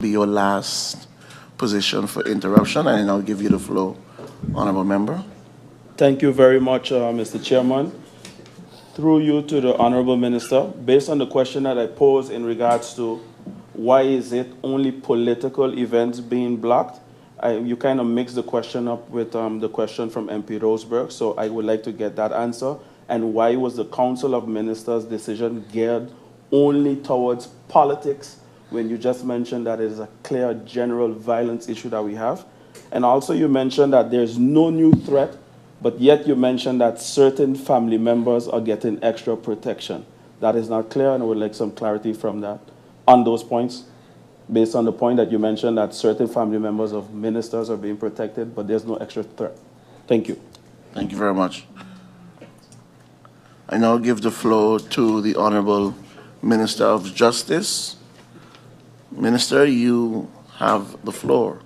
Be your last position for interruption, and I'll give you the floor, honorable member. Thank you very much, Mr. Chairman. Through you to the Honorable Minister, based on the question that I posed in regards to why is it only political events being blocked, you kind of mixed the question up with the question from MP Roseberg, so I would like to get that answer. And why was the Council of Ministers' decision geared only towards politics when you just mentioned that it is a clear general violence issue that we have? And also you mentioned that there's no new threat, but yet you mentioned that certain family members are getting extra protection. That is not clear, and I would like some clarity from that on those points, based on the point that you mentioned that certain family members of ministers are being protected, but there's no extra threat. Thank you. Thank you very much. I now give the floor to the Honorable Minister of Justice. Minister, you have the floor.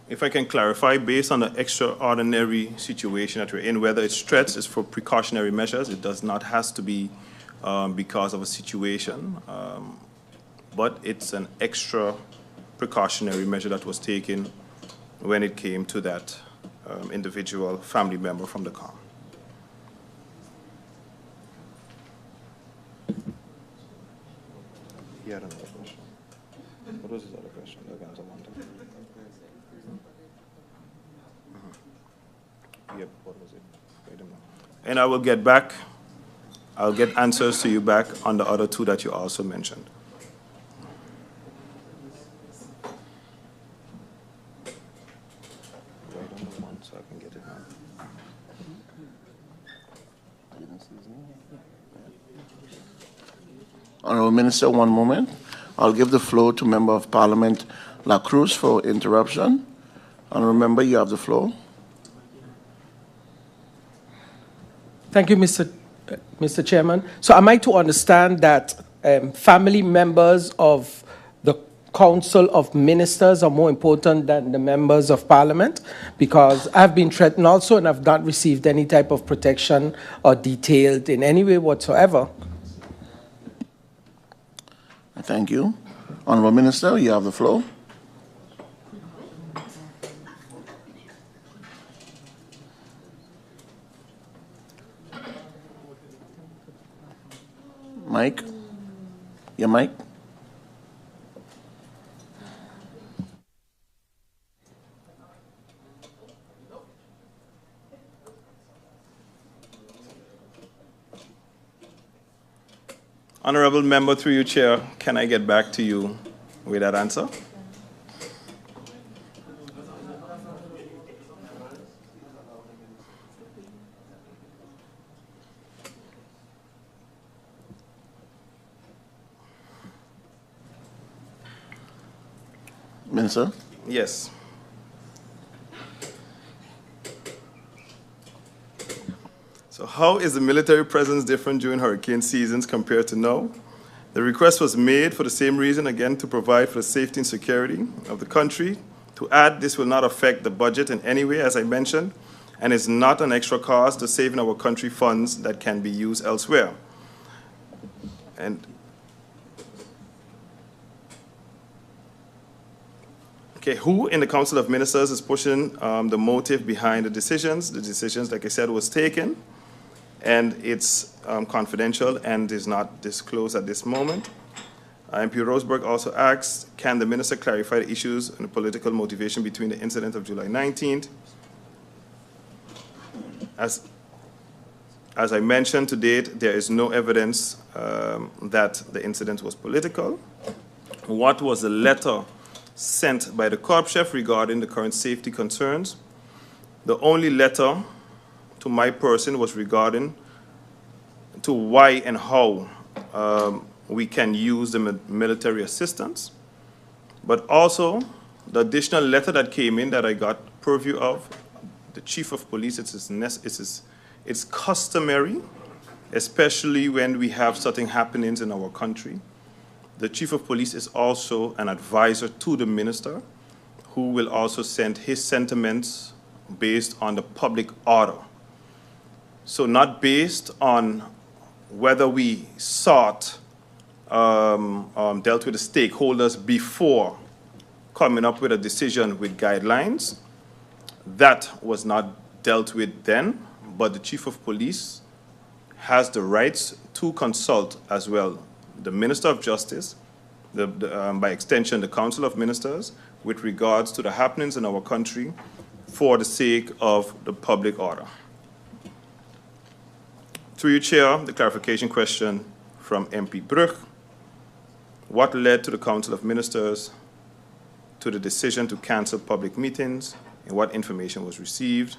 If I can clarify, based on the extraordinary situation that we're in, whether it's threats, it's for precautionary measures. It does not have to be because of a situation, but it's an extra precautionary measure that was taken when it came to that individual family member from the car. He had another question. What was his other question? Yep, what was it? Wait a minute. And I will get back, I'll get answers to you back on the other two that you also mentioned. Wait on the one so I can get it now. Honorable Minister, one moment. I'll give the floor to Member of Parliament La Cruz for interruption. Honorable Member, you have the floor. Thank you, Mr. Chairman. So am I to understand that family members of the Council of Ministers are more important than the members of Parliament? Because I've been threatened also, and I've not received any type of protection or detailed in any way whatsoever. Thank you. Honorable Minister, you have the floor. Mike? Your mic? Honorable Member, through you, Chair, can I get back to you with that answer? Minister? Yes. So how is the military presence different during hurricane seasons compared to now? The request was made for the same reason, again, to provide for the safety and security of the country. To add, this will not affect the budget in any way, as I mentioned, and is not an extra cost to saving our country funds that can be used elsewhere. And okay, who in the Council of Ministers is pushing the motive behind the decisions? The decisions, like I said, was taken, and it's confidential and is not disclosed at this moment. MP Roseberg also asks, can the minister clarify the issues and the political motivation between the incident of July 19th? As I mentioned to date, there is no evidence that the incident was political. What was the letter sent by the Corps Chef regarding the current safety concerns? The only letter to my person was regarding to why and how we can use the military assistance, but also the additional letter that came in that I got purview of the chief of police. It's customary, especially when we have certain happenings in our country, The chief of police is also an advisor to the minister, who will also send his sentiments based on the public order. So not based on whether we dealt with the stakeholders before coming up with a decision with guidelines. That was not dealt with then, but the chief of police has the rights to consult as well the Minister of Justice, by extension the Council of Ministers, with regards to the happenings in our country for the sake of the public order. Through you, Chair, the clarification question from MP Brugge. What led to the Council of Ministers to the decision to cancel public meetings, and what information was received?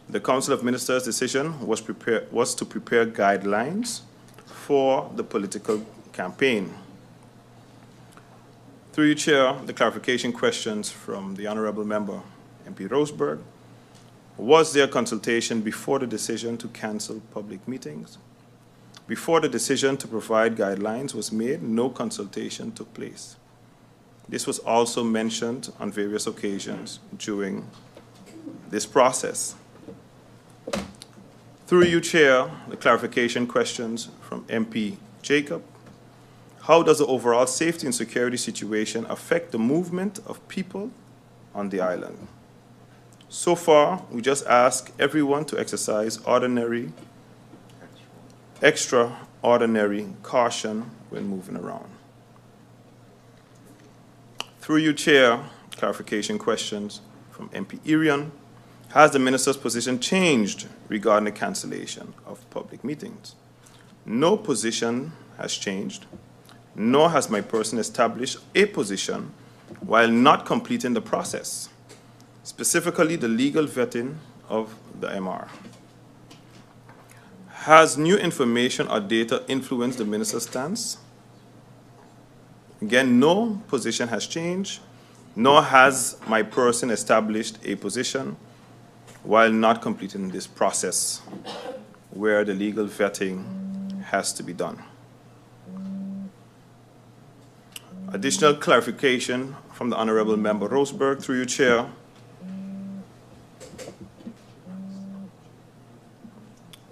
The Council of Ministers' decision was to prepare guidelines for the political campaign. Through you, Chair, the clarification questions from the Honourable Member, MP Roseberg. Was there consultation before the decision to cancel public meetings? Before the decision to provide guidelines was made, no consultation took place. This was also mentioned on various occasions during this process. Through you, Chair, the clarification questions from MP Jacob. How does the overall safety and security situation affect the movement of people on the island? So far, we just ask everyone to exercise extraordinary caution when moving around. Through you, Chair, clarification questions from MP Irion. Has the minister's position changed regarding the cancellation of public meetings? No position has changed, nor has my person established a position while not completing the process, specifically the legal vetting of the MR. Has new information or data influenced the minister's stance? Again, no position has changed, nor has my person established a position while not completing this process where the legal vetting has to be done. Additional clarification from the Honourable Member Roseberg, through you, Chair.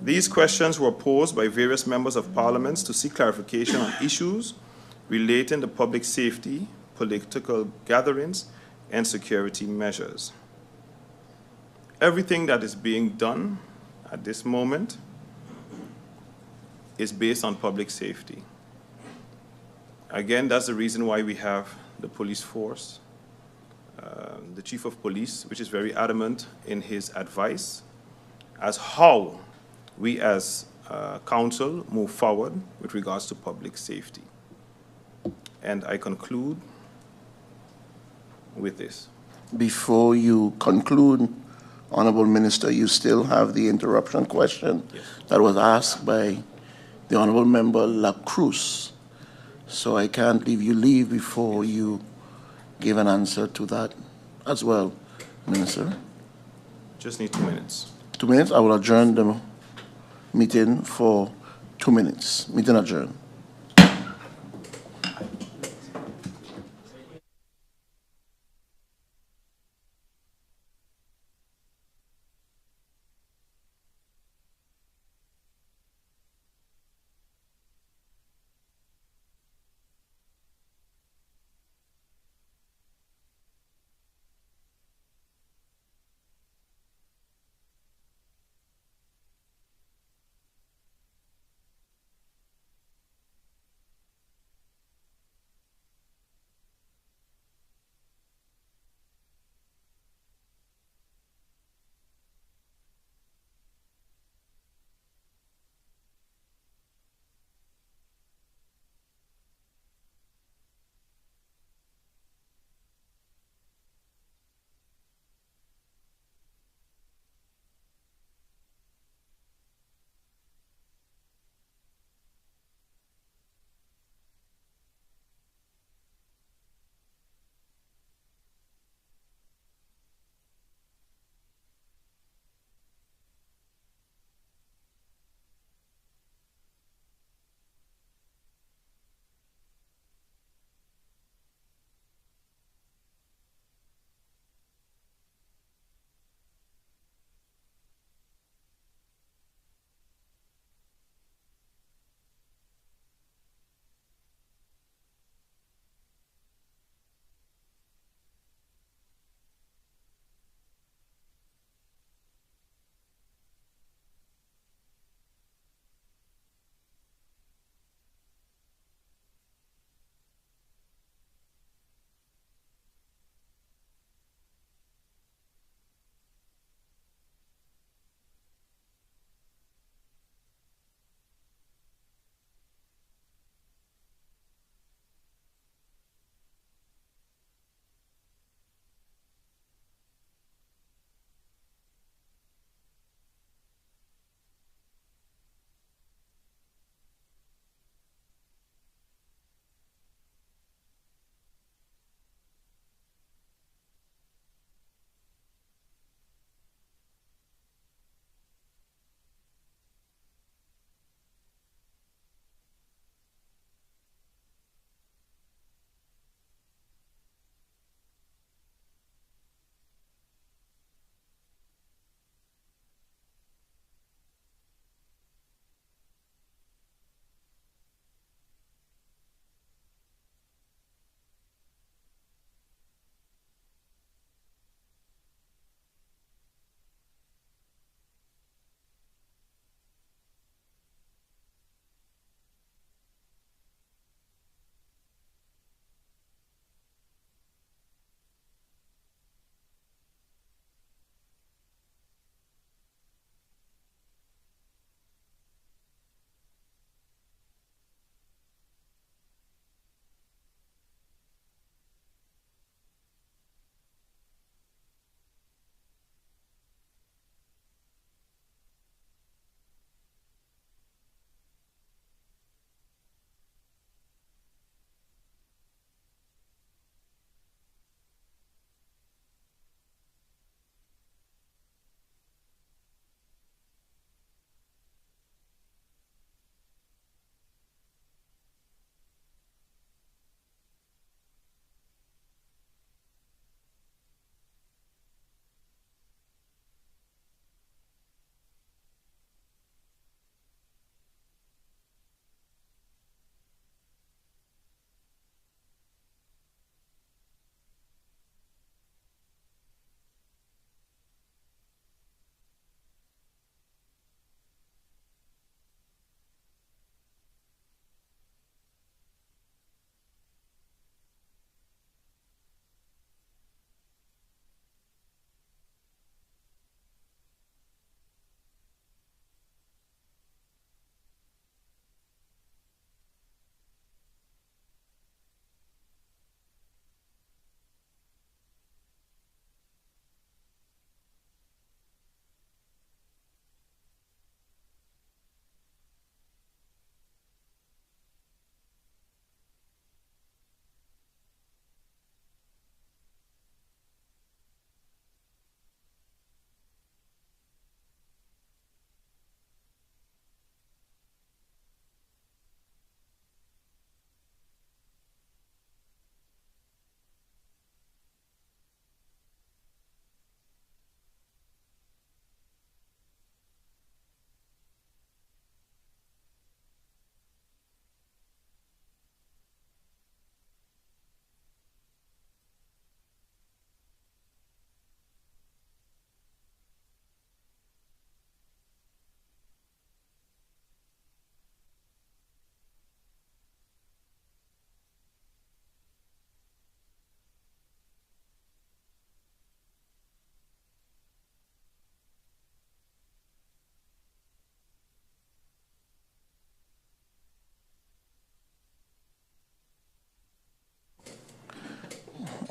These questions were posed by various members of Parliament to seek clarification on issues relating to public safety, political gatherings, and security measures. Everything that is being done at this moment is based on public safety. Again, that's the reason why we have the police force, the chief of police, which is very adamant in his advice as how we as council move forward with regards to public safety. And I conclude with this. Before you conclude, Honourable Minister, you still have the interruption question that was asked by the Honourable Member La Cruz. So I can't leave you leave before you give an answer to that as well, Minister. Just need 2 minutes. 2 minutes. I will adjourn the meeting for 2 minutes. Meeting adjourned.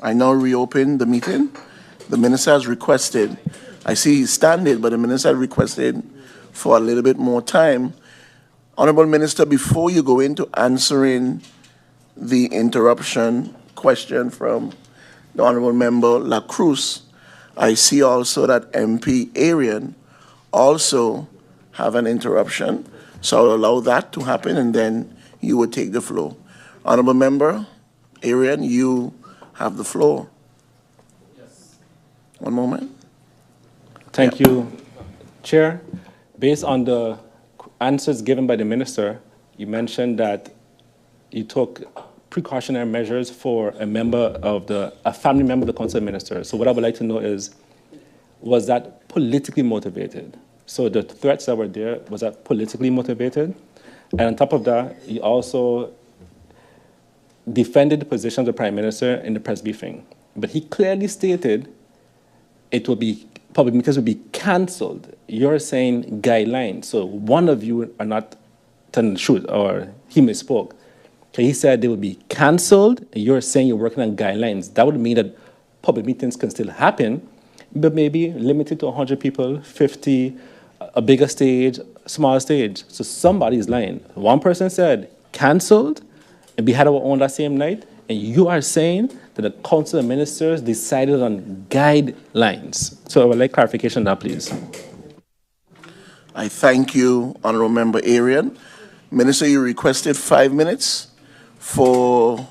I now reopen the meeting. The minister has requested, I see he's standing, but the minister has requested for a little bit more time. Honorable Minister, before you go into answering the interruption question from the Honorable Member La Cruz, I see also that MP Arian also have an interruption. So I'll allow that to happen and then you will take the floor. Honorable Member Arian, you have the floor. Yes. One moment. Thank you, Chair. Based on the answers given by the minister, you mentioned that you took precautionary measures for a family member of the council minister. So what I would like to know is, was that politically motivated? So the threats that were there, was that politically motivated? And on top of that, you also defended the position of the Prime Minister in the press briefing. But he clearly stated public meetings would be cancelled. You're saying guidelines. So one of you are not telling the truth, or he misspoke. Okay, he said they would be cancelled. You're saying you're working on guidelines. That would mean that public meetings can still happen, but maybe limited to 100 people, 50, a bigger stage, smaller stage. So somebody is lying. One person said cancelled, and we had our own that same night, and you are saying that the Council of Ministers decided on guidelines. So I would like clarification on that, please. I thank you, Honorable Member Arian. Minister, you requested 5 minutes for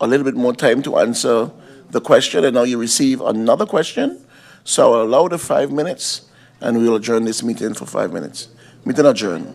a little bit more time to answer the question, and now you receive another question. So I'll allow the 5 minutes, and we'll adjourn this meeting for 5 minutes. Meeting adjourned.